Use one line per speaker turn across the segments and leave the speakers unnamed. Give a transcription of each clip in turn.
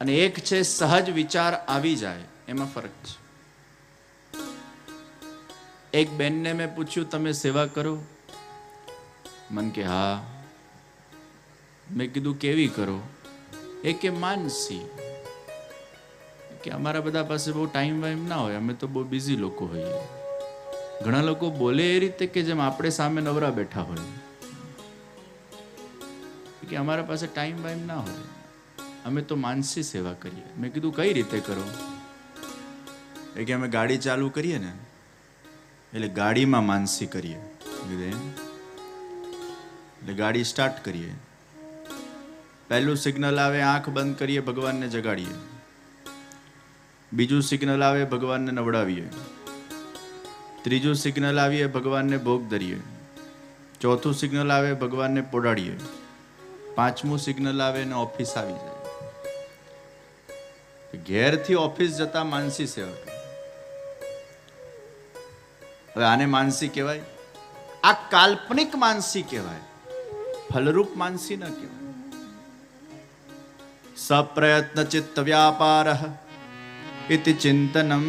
અને એક છે સહજ વિચાર આવી જાય, એમાં ફરક છે. એક બેનને મેં પૂછ્યું, તમે સેવા કરો? મન કે હા. મેં કીધું કેવી કરો? એ કે માનસી. કે અમારા બધા પાસે બહુ ટાઈમ વાઈમ ના હોય, અમે તો બહુ બિઝી લોકો હોઈએ. ઘણા લોકો બોલે એ રીતે કે જેમ આપણે સામે નવરા બેઠા હોય, કે અમારા પાસે ટાઈમ વાઈમ ના હોય, અમે તો માનસી સેવા કરીએ. મેં કીધું કઈ રીતે કરો? એ કે અમે ગાડી ચાલુ કરીએ ને એટલે ગાડીમાં માનસી કરીએ. એટલે ગાડી સ્ટાર્ટ કરીએ, પહેલું સિગ્નલ આવે આંખ બંધ કરીએ, ભગવાનને જગાડીએ. બીજું સિગ્નલ આવે ભગવાનને નવડાવીએ. ત્રીજું સિગ્નલ આવીએ ભગવાનને ભોગ ધરીએ. ચોથું સિગ્નલ આવે ભગવાનને પોડાડીએ. પાંચમું સિગ્નલ આવે ને ઓફિસ આવી જાય. ઘેરથી ઓફિસ જતા માનસી સેવા કરે. હવે આને માનસી કહેવાય? આ કાલ્પનિક માનસી કહેવાય, ફલરૂપ માનસી ન કહેવાય. સપ્રયત્ન ચિત્ત વ્યાપારઃ ઇતિ ચિંતનમ,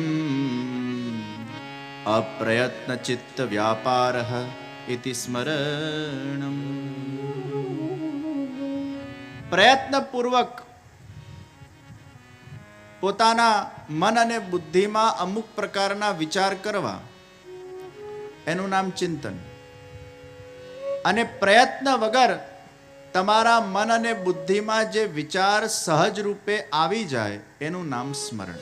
અપ્રયત્ન ચિત્ત વ્યાપારઃ ઇતિ સ્મરણમ. પ્રયત્ન પૂર્વક પોતાના મન અને બુદ્ધિમાં અમુક પ્રકારના વિચાર કરવા, એનું નામ ચિંતન. અને પ્રયત્ન વગર તમારા મન અને બુદ્ધિમાં જે વિચાર સહજ રૂપે આવી જાય, એનું નામ સ્મરણ.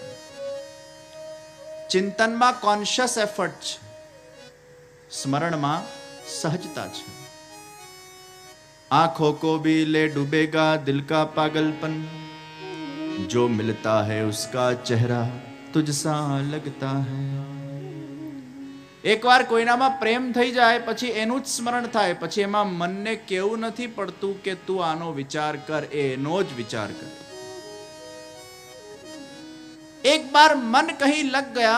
ચિંતનમાં કોન્શિયસ એફર્ટ છે, સ્મરણમાં સહજતા છે. આંખો કો ભી લે ડૂબેગા દિલ કા પાગલપન, जो मिलता है उसका चेहरा तुझसा लगता है. એક વાર કોઈનામાં પ્રેમ થઈ જાય પછી એનું જ સ્મરણ થાય. પછી એમાં મનને કેવું નથી પડતું કે તું આનો વિચાર કર, એનો જ વિચાર કર. एक बार मन कहीं लग गया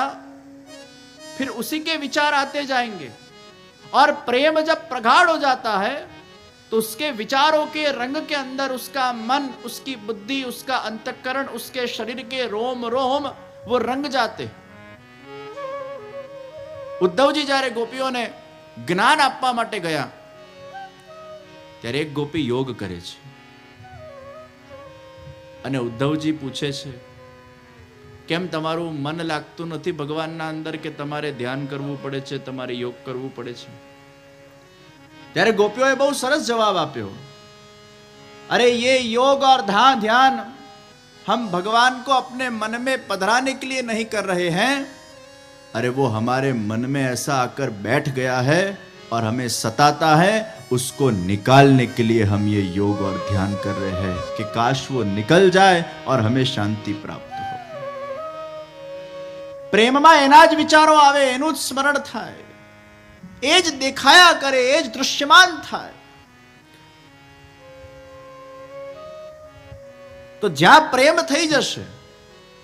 फिर उसी के विचार आते जाएंगे. और प्रेम जब प्रगाढ़ हो जाता है तो उसके विचारों के रंग के अंदर उसका मन, उसकी बुद्धि, उसका अंतःकरण, उसके शरीर के रोम रोम वो रंग जाते. ઉદ્ધવજી જ્યારે ગોપીઓને જ્ઞાન આપવા માટે ગયા ત્યારે એક ગોપી યોગ કરે છે અને ઉદ્ધવજી પૂછે છે, કેમ તમારું મન લાગતું નથી ભગવાનના અંદર કે તમારે ધ્યાન કરવું પડે છે, તમારે યોગ કરવું પડે છે? ત્યારે ગોપીઓએ બહુ સરસ જવાબ આપ્યો, अरे ये योग और ध्यान हम भगवान को अपने मन में पधराने के लिए नहीं कर रहे हैं, अरे वो हमारे मन में ऐसा आकर बैठ गया है और हमें सताता है, उसको निकालने के लिए हम ये योग और ध्यान कर रहे हैं कि काश वो निकल जाए और हमें शांति प्राप्त हो. प्रेमમાં એના જ વિચારો આવે, એનું જ સ્મરણ થાય, એ જ દેખાયા કરે, એ જ દૃશ્યમાન થાય. તો જ્યાં પ્રેમ થઈ જશે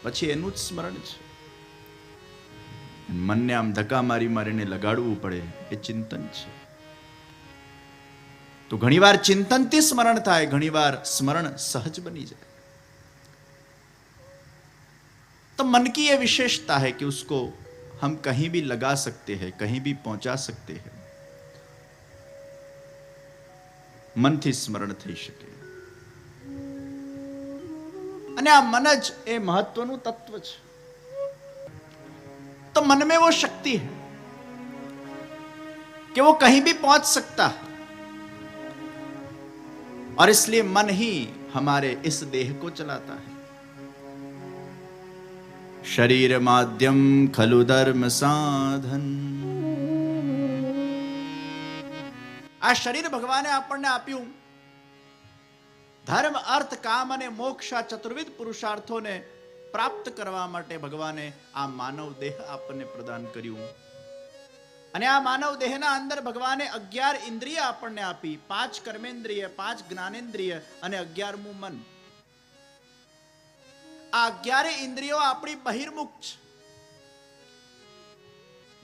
પછી એનું જ સ્મરણ છે. મનને આમ ધક્કા મારી મારીને લગાડવું પડે એ ચિંતન છે. તો ઘણીવાર ચિંતનથી સ્મરણ થાય, ઘણીવાર સ્મરણ સહજ બની જાય. तो मन की ये विशेषता है कि उसको हम कहीं भी लगा सकते हैं, कहीं भी पहुंचा सकते हैं. मन થી સ્મરણ થઈ શકે. અને આ મન જ એ મહત્વનું તત્વ છે. तो मन में वो शक्ति है कि वो कहीं भी पहुंच सकता है. और इसलिए मन ही हमारे इस देह को चलाता है. शरीर माध्यम खलु धर्म साधन. આ શરીર ભગવાને આપણને આપ્યું ધર્મ, અર્થ, કામ અને મોક્ષ આ ચતુર્વિધ પુરુષાર્થોને પ્રાપ્ત કરવા માટે ભગવાને આ માનવ દેહ આપણને પ્રદાન કર્યું. અને આ માનવ દેહના અંદર ભગવાને 11 ઇન્દ્રિય આપણને આપી, 5 કર્મેન્દ્રિય, 5 જ્ઞાનેન્દ્રિય અને 11મું મન. આ 11 ઇન્દ્રિયો આપણી બહિર્મુખ છે,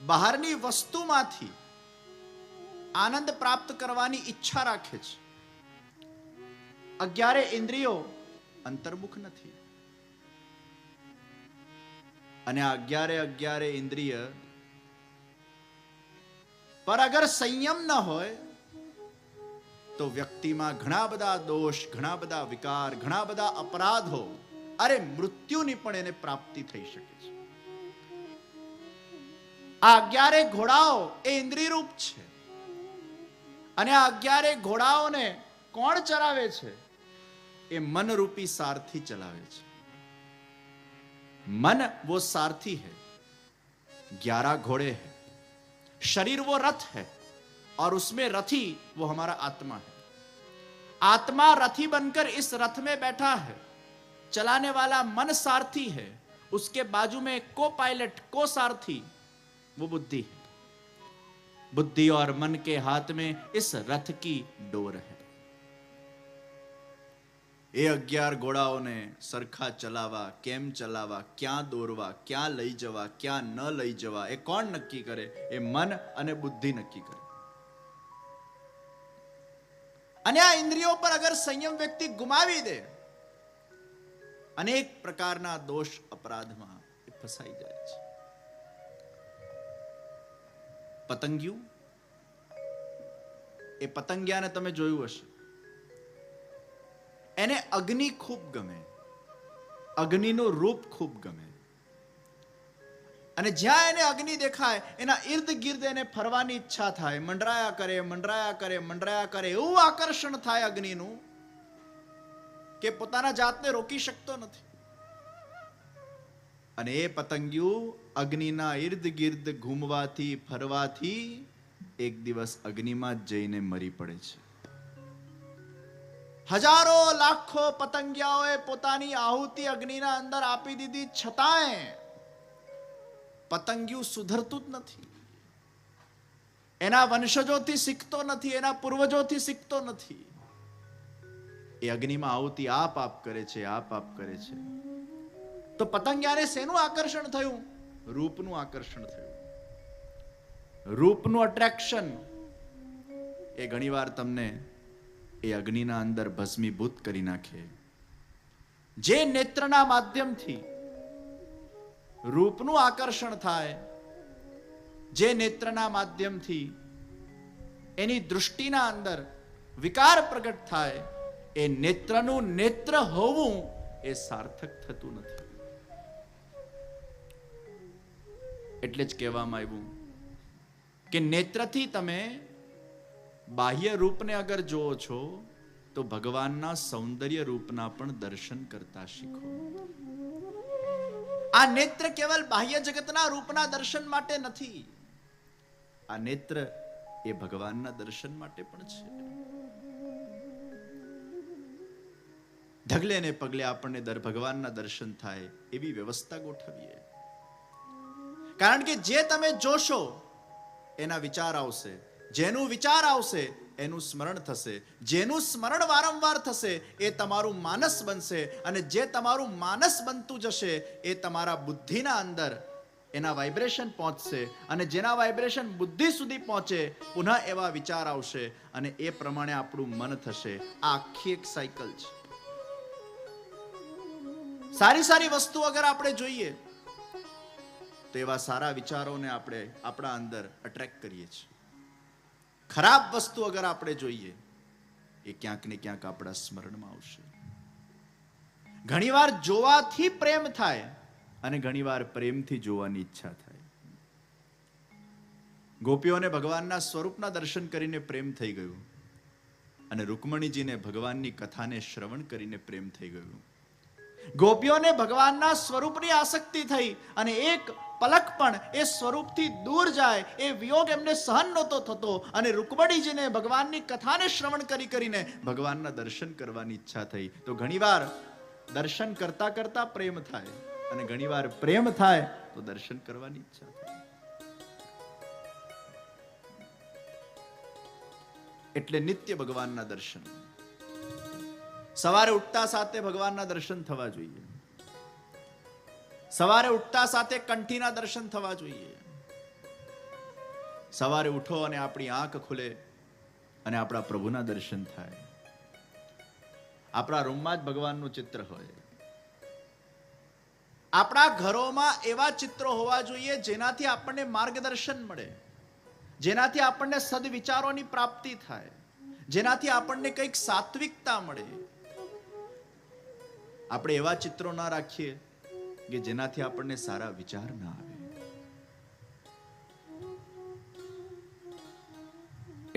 બહારની વસ્તુમાંથી આનંદ પ્રાપ્ત કરવાની ઈચ્છા રાખે છે. 11 ઇન્દ્રિયો અંતર્મુખ નથી. અને આ 11 ઇન્દ્રિય પર અગર સંયમ ન હોય તો વ્યક્તિમાં ઘણા બધા દોષ, ઘણા બધા વિકાર, ઘણા બધા અપરાધો, અરે મૃત્યુની પણ એને પ્રાપ્તિ થઈ શકે છે. આ 11 ઘોડાઓ એ ઇન્દ્રિય રૂપ છે અને આ 11 ઘોડાઓને કોણ ચલાવે છે? એ મનરૂપી સારથી ચલાવે છે. मन वो सारथी है, 11 घोड़े हैं, शरीर वो रथ है और उसमें रथी वो हमारा आत्मा है. आत्मा रथी बनकर इस रथ में बैठा है, चलाने वाला मन सारथी है, उसके बाजू में को पायलट, को सारथी वो बुद्धि है. बुद्धि और मन के हाथ में इस रथ की डोर है. એ 11 ઘોડાઓને સરખા ચલાવવા, કેમ ચલાવવા, ક્યાં દોરવા, ક્યાં લઈ જવા, ક્યાં ન લઈ જવા, એ કોણ નક્કી કરે? એ મન અને બુદ્ધિ નક્કી કરે. અને આ ઇન્દ્રિયો પર અગર સંયમ વ્યક્તિ ગુમાવી દે, અનેક પ્રકારના દોષ અપરાધમાં એ ફસાઈ જાય છે. પતંગિયું, એ પતંગિયાને તમે જોયું હશે, એને અગ્નિ ખૂબ ગમે, અગ્નિનું રૂપ ખૂબ ગમે, અને જ્યાં એને અગ્નિ દેખાય એના ઇર્દ ગિર્દ એને ફરવાની ઈચ્છા થાય, મંડરાયા કરે, મંડરાયા કરે, મંડરાયા કરે. એવું આકર્ષણ થાય અગ્નિનું કે પોતાના જાતને રોકી શકતો નથી. અને એ પતંગિયું અગ્નિના ઇર્દ ગિર્દ ઘૂમવાથી, ફરવાથી એક દિવસ અગ્નિમાં જ જઈને મરી પડે છે. હજારો લાખો પતંગિયાઓએ પોતાની આહુતિ અગ્નિના અંદર આપી દીધી, છતાંય પતંગિયું સુધરતું જ નથી. એના વંશજોથી શીખતો નથી, એના પૂર્વજોથી શીખતો નથી. એ અગ્નિમાં આહુતિ આપ કરે છે, આપ કરે છે. તો પતંગિયાને શેનું આકર્ષણ થયું? રૂપનું આકર્ષણ થયું. રૂપનું અટ્રેક્શન એ ઘણીવાર તમને એ અગ્નિના અંદર ભસ્મીભૂત કરી નાખે. જે નેત્રના માધ્યમથી રૂપનું આકર્ષણ થાય, જે નેત્રના માધ્યમથી એની દૃષ્ટિના અંદર વિકાર પ્રગટ થાય, એ નેત્રનું નેત્ર હોવું એ સાર્થક થતું નથી. એટલે જ કહેવામાં આવ્યું કે નેત્રથી તમે બાહ્ય રૂપને અગર જોવો છો તો ભગવાનના સૌંદર્ય રૂપના પણ દર્શન કરતા શીખો. આ નેત્ર કેવલ બાહ્ય જગતના રૂપના દર્શન માટે નથી, આ નેત્ર એ ભગવાનના દર્શન માટે પણ છે. ઢગલે ને પગલે આપણને ભગવાનના દર્શન થાય એવી વ્યવસ્થા ગોઠવીએ. કારણ કે જે તમે જોશો એના વિચાર આવશે, જેનું વિચાર આવશે એનું સ્મરણ થશે, જેનું સ્મરણ વારંવાર થશે એ તમારું માનસ બનશે, અને જે તમારું માનસ બનતું જશે એ તમારા બુદ્ધિના અંદર એના વાઇબ્રેશન પહોંચશે, અને જેના વાઇબ્રેશન બુદ્ધિ સુધી પહોંચે પુનઃ એવા વિચાર આવશે, અને એ પ્રમાણે આપણું મન થશે. આ આખી એક સાયકલ છે. સારી સારી વસ્તુ અગર આપણે જોઈએ તો એવા સારા વિચારોને આપણે આપણા અંદર અટ્રેક્ટ કરીએ છીએ. ખરાબ વસ્તુ અગર આપણે જોઈએ એ ક્યાંક ને ક્યાંક આપણા સ્મરણમાં આવશે. ઘણીવાર જોવાથી પ્રેમ થાય અને ઘણીવાર પ્રેમથી જોવાની ઈચ્છા થાય. ગોપીઓને ભગવાનના સ્વરૂપના દર્શન કરીને પ્રેમ થઈ ગયું, અને રૂકમણીજીને ભગવાનની કથાને શ્રવણ કરીને પ્રેમ થઈ ગયું. ગોપીઓને ભગવાનના સ્વરૂપની આસક્તિ થઈ, અને એક પલક પણ એ સ્વરૂપથી દૂર જાય એ વિયોગ એમને સહન નહોતો થતો, અને રૂકમણીજીને ભગવાનની કથાને શ્રવણ કરીને ભગવાનના દર્શન કરવાની ઈચ્છા થઈ. તો ઘણીવાર દર્શન કરતા કરતા પ્રેમ થાય, અને ઘણીવાર પ્રેમ થાય તો દર્શન કરવાની ઈચ્છા થાય. એટલે નિત્ય ભગવાનના દર્શન. સવારે ઉઠતા સાથે ભગવાનના દર્શન થવા જોઈએ. સવારે ઉઠતા સાથે કંઠીના દર્શન થવા જોઈએ. સવારે ઉઠો અને આપણી આંખ ખુલે અને આપણા પ્રભુના દર્શન થાય. આપણા રૂમમાં જ ભગવાનનું ચિત્ર હોય. આપણા ઘરોમાં એવા ચિત્રો હોવા જોઈએ જેનાથી આપણને માર્ગદર્શન મળે, જેનાથી આપણને સદવિચારોની પ્રાપ્તિ થાય, જેનાથી આપણને કંઈક સાત્વિકતા મળે. આપણે એવા ચિત્રો ના રાખીએ કે જેનાથી આપણને સારા વિચાર ના આવે.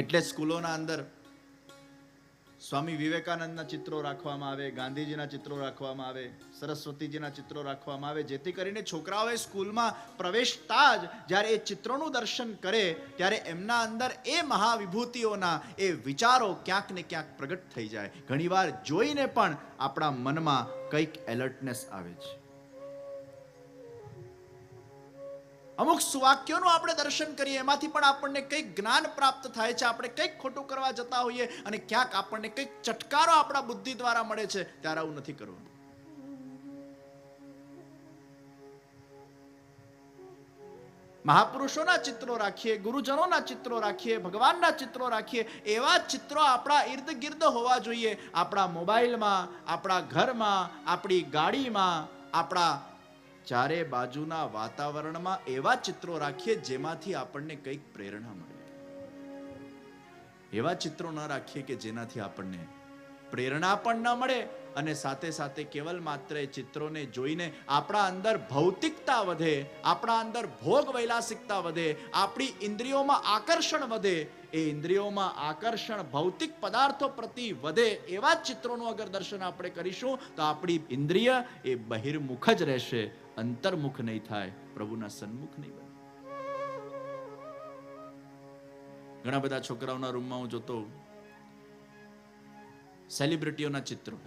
એટલે સ્કૂલોના અંદર સ્વામી વિવેકાનંદના ચિત્રો રાખવામાં આવે, ગાંધીજીના ચિત્રો રાખવામાં આવે, સરસ્વતીજીના ચિત્રો રાખવામાં આવે, જેથી કરીને છોકરાઓએ સ્કૂલમાં પ્રવેશતા જ જ્યારે એ ચિત્રોનું દર્શન કરે ત્યારે એમના અંદર એ મહાવિભૂતિઓના એ વિચારો ક્યાંક ને ક્યાંક પ્રગટ થઈ જાય. ઘણીવાર જોઈને પણ આપણા મનમાં કંઈક એલર્ટનેસ આવે છે. અમુક સુવાક્યોનું આપણે દર્શન કરીએ, એમાંથી પણ આપણને કંઈક જ્ઞાન પ્રાપ્ત થાય છે. આપણે કંઈક ખોટું કરવા જતા હોઈએ અને ક્યાંક આપણને કંઈક ચટકારો આપણા બુદ્ધિ દ્વારા મળે છે, ત્યારે આવું નથી કરવું. મહાપુરુષોના ચિત્રો રાખીએ, ગુરુજનોના ચિત્રો રાખીએ, ભગવાનના ચિત્રો રાખીએ. એવા ચિત્રો આપણા ઇર્દ ગિર્દ હોવા જોઈએ. આપણા મોબાઈલમાં, આપણા ઘરમાં, આપણી ગાડીમાં, આપણા ચારે બાજુના વાતાવરણમાં એવા ચિત્રો રાખીએ જેમાંથી આપણને કંઈક પ્રેરણા મળે. એવા ચિત્રો ન રાખીએ કે જેનાથી આપણને પ્રેરણા પણ ન મળે અને સાથે સાથે કેવલ માત્ર એ ચિત્રોને જોઈને આપણા અંદર ભૌતિકતા વધે, આપણા અંદર ભોગ વૈલાસિકતા વધે, આપણી ઇન્દ્રિયોમાં આકર્ષણ વધે. એ ઇન્દ્રિયોમાં આકર્ષણ ભૌતિક પદાર્થો પ્રતિ વધે એવા ચિત્રોનું અગર દર્શન આપણે કરીશું તો આપણી ઇન્દ્રિય એ બહિર્મુખ જ રહેશે, અંતર્મુખ નહીં થાય, પ્રભુના સન્મુખ નહીં બને. ઘણા બધા છોકરાઓના રૂમમાં હું જોતો સેલિબ્રિટીઓના ચિત્રો,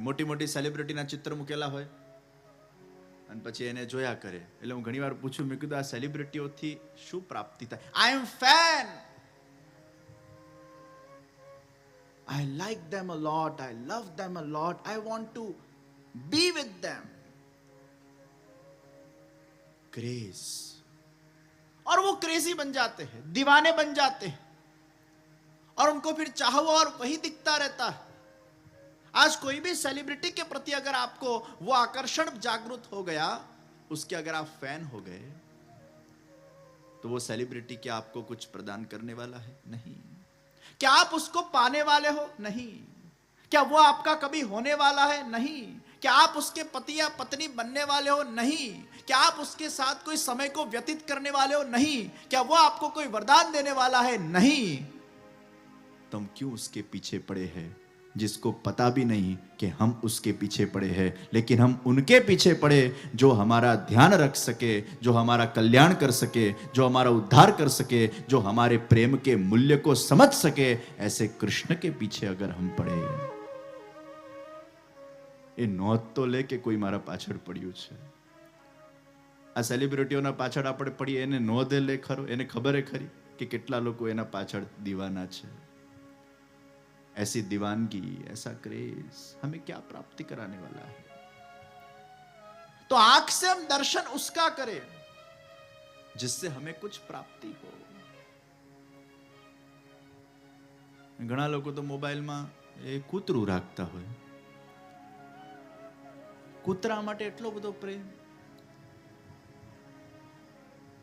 મોટી મોટી સેલિબ્રિટીના ચિત્ર મૂકેલા હોય અને પછી એને જોયા કરે. એટલે હું ઘણી વાર પૂછું, મેં કીધું આ સેલિબ્રિટીઓથી શું પ્રાપ્તિ થાય? આઈ એમ fan, I like them a lot, I love them a lot, I want to be with them. Craze. और वो क्रेजी बन जाते हैं, दीवाने बन जाते हैं और उनको फिर चाहो और वही दिखता रहता है. आज कोई भी सेलिब्रिटी के प्रति अगर आपको वो आकर्षण जागृत हो गया, उसके अगर आप फैन हो गए, तो वो सेलिब्रिटी क्या आपको कुछ प्रदान करने वाला है? नहीं. क्या आप उसको पाने वाले हो? नहीं. क्या वो आपका कभी होने वाला है? नहीं. क्या आप उसके पति या पत्नी बनने वाले हो? नहीं. क्या आप उसके साथ कोई समय को व्यतीत करने वाले हो? नहीं. क्या वो आपको कोई वरदान देने वाला है? नहीं. तुम क्यों उसके पीछे पड़े हैं, जिसको पता भी नहीं कि हम उसके पीछे पड़े हैं, लेकिन हम उनके पीछे पड़े जो हमारा ध्यान रख सके, जो हमारा कल्याण कर सके, जो हमारा उद्धार कर सके, जो हमारे प्रेम के मूल्य को समझ सके. ऐसे कृष्ण के पीछे अगर हम पड़े, એ નોંધ તો લે કે કોઈ મારા પાછળ પડ્યું છે. આ સેલિબ્રિટીઓના પાછળ આપણે પડીએ, એને નોંધ લે ખરો? એને ખબર ખરી કે કેટલા લોકો એના પાછળ દીવાના છે? ऐसी दीवानगी, ऐसा क्रेज हमें क्या प्राप्ति कराने वाला है? तो आंख से हम दर्शन उसका करें जिससे हमें कुछ प्राप्ति हो. घણા લોકો તો મોબાઈલમાં એ કૂતરું રાખતા હોય. કૂતરા માટે એટલો બધો પ્રેમ.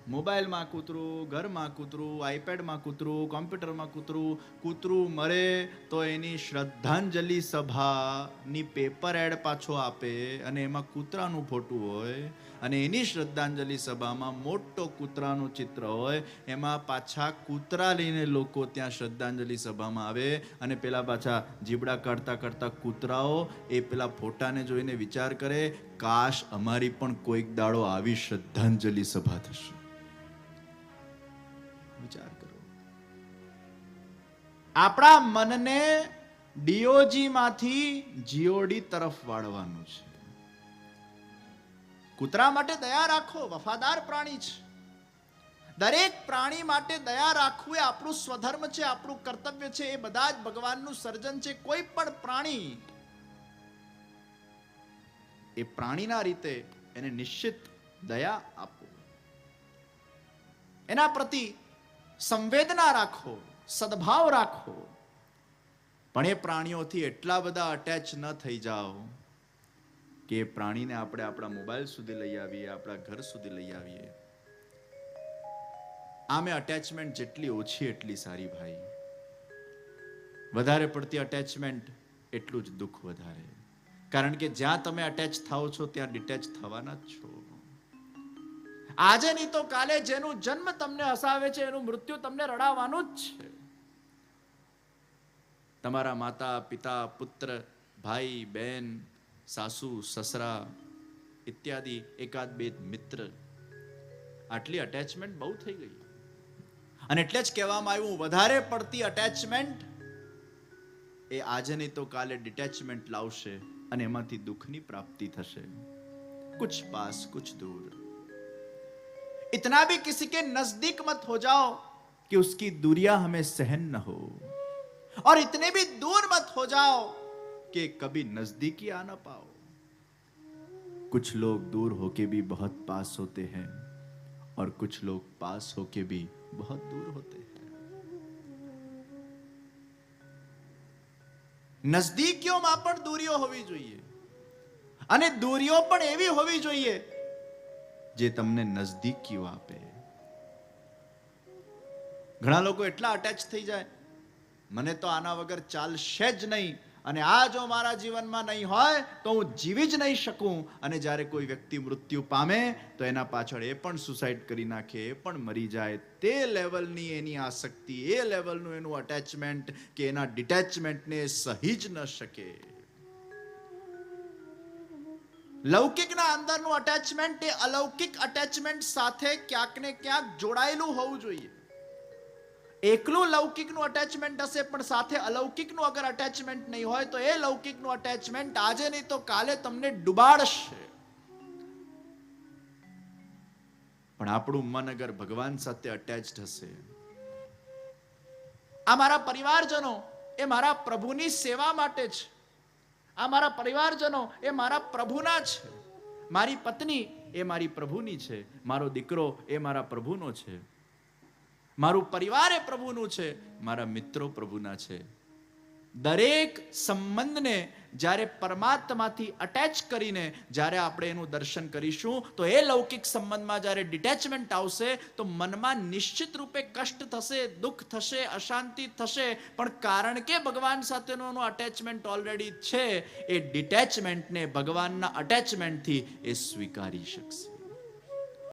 મોબાઈલમાં કૂતરું, ઘરમાં કૂતરું, આઈપેડમાં કૂતરું, કોમ્પ્યુટરમાં કૂતરું. કૂતરું મરે તો એની શ્રદ્ધાંજલિ સભાની પેપર એડ પાછો આપે અને એમાં કૂતરાનું ફોટું હોય અને એની શ્રદ્ધાંજલિ સભામાં મોટો કૂતરાનું ચિત્ર હોય. એમાં પાછા કૂતરા લઈને લોકો ત્યાં શ્રદ્ધાંજલિ સભામાં આવે અને પેલા પાછા જીબડા કાઢતા કાઢતા કૂતરાઓ એ પેલા ફોટાને જોઈને વિચાર કરે, કાશ અમારી પણ કોઈક દાડો આવી શ્રદ્ધાંજલિ સભા થશે. વિચાર કરો. આપણા મનને ડીઓજી માંથી જીઓડી તરફ વાળવાનું છે. કૂતરા માટે દયા રાખો, વફાદાર પ્રાણી છે. દરેક પ્રાણી માટે દયા રાખવું એ આપણું સ્વધર્મ છે, આપણું કર્તવ્ય છે. એ બધા જ ભગવાનનું સર્જન છે. કોઈ પણ પ્રાણી એ પ્રાણીના રીતે એને નિશ્ચિત દયા આપો, એના પ્રતિ સંવેદના રાખો, સદભાવ રાખો. પણ એ પ્રાણીઓથી એટલા બધા અટેચ ન થઈ જાઓ કે એ પ્રાણીને આપણે આપણા મોબાઈલ સુધી લઈ આવીએ, આપણા ઘર સુધી લઈ આવીએ. આમે અટેચમેન્ટ જેટલી ઓછી એટલી સારી ભાઈ. વધારે પડતી અટેચમેન્ટ એટલું જ દુઃખ વધારે. કારણ કે જ્યાં તમે અટેચ થાઓ છો ત્યાં ડિટેચ થવાના જ છો. આજે નહીં તો કાલે જેનું જન્મ તમને હસાવે છે એનું મૃત્યુ તમને રડાવવાનું જ છે. તમારા માતા પિતા પુત્ર ભાઈ બહેન સાસુ સસરા ઇત્યાદિ એકાદ બે મિત્ર, આટલી અટેચમેન્ટ બહુ થઈ ગઈ. અને એટલે જ કહેવામાં આવ્યું વધારે પડતી અટેચમેન્ટ એ આજે નહીં તો કાલે ડિટેચમેન્ટ લાવશે અને એમાંથી દુઃખની પ્રાપ્તિ થશે. कुछ पास कुछ दूर, इतना भी किसी के नजदीक मत हो जाओ कि उसकी दूरियां हमें सहन न हो, और इतने भी दूर मत हो जाओ कि कभी नजदीकी आ ना पाओ. कुछ लोग दूर होके भी बहुत पास होते हैं और कुछ लोग पास होके भी बहुत दूर होते हैं. નજદીકીઓમાં પણ દૂરીઓ હોવી જોઈએ અને દૂરીઓ પણ એવી હોવી જોઈએ જે તમને નજદીકીઓ આપે. ઘણા લોકો એટલા અટેચ થઈ જાય, મને તો આના વગર ચાલશે જ નહીં, અને આ જો મારા જીવનમાં નહીં હોય તો હું જીવી જ નહીં શકું. અને જ્યારે કોઈ વ્યક્તિ મૃત્યુ પામે તો એના પાછળ એ પણ સુસાઇડ કરી નાખે, એ પણ મરી જાય. તે લેવલની એની આસક્તિ, એ લેવલનું એનું અટેચમેન્ટ કે એના ડિટેચમેન્ટને સહી જ ન શકે. લૌકિકના અંદરનું અટેચમેન્ટ એ અલૌકિક અટેચમેન્ટ સાથે ક્યાંક ને ક્યાંક જોડાયેલું હોવું જોઈએ. એકલું લૌકિકનું અટેચમેન્ટ હશે પણ સાથે અલૌકિકનું અગર અટેચમેન્ટ નહીં હોય તો એ લૌકિકનું અટેચમેન્ટ આજે નહીં તો કાલે તમને ડુબાડશે. પણ આપણું મન અગર ભગવાન સાથે અટેચ્ડ હશે, આ મારા પરિવારજનો એ મારા પ્રભુની સેવા માટે છે, આ મારા પરિવારજનો એ મારા પ્રભુના છે, મારી પત્ની એ મારી પ્રભુની છે, મારો દીકરો એ મારા પ્રભુનો છે, મારું પરિવાર એ પ્રભુનું છે, મારા મિત્રો પ્રભુના છે. દરેક સંબંધને જ્યારે પરમાત્માથી અટેચ કરીને જ્યારે આપણે એનું દર્શન કરીશું તો એ લૌકિક સંબંધમાં જ્યારે ડિટેચમેન્ટ આવશે તો મનમાં નિશ્ચિત રૂપે કષ્ટ થશે, દુઃખ થશે, અશાંતિ થશે. પણ કારણ કે ભગવાન સાથેનું અટેચમેન્ટ ઓલરેડી છે, એ ડિટેચમેન્ટને ભગવાનના અટેચમેન્ટથી એ સ્વીકારી શકશે.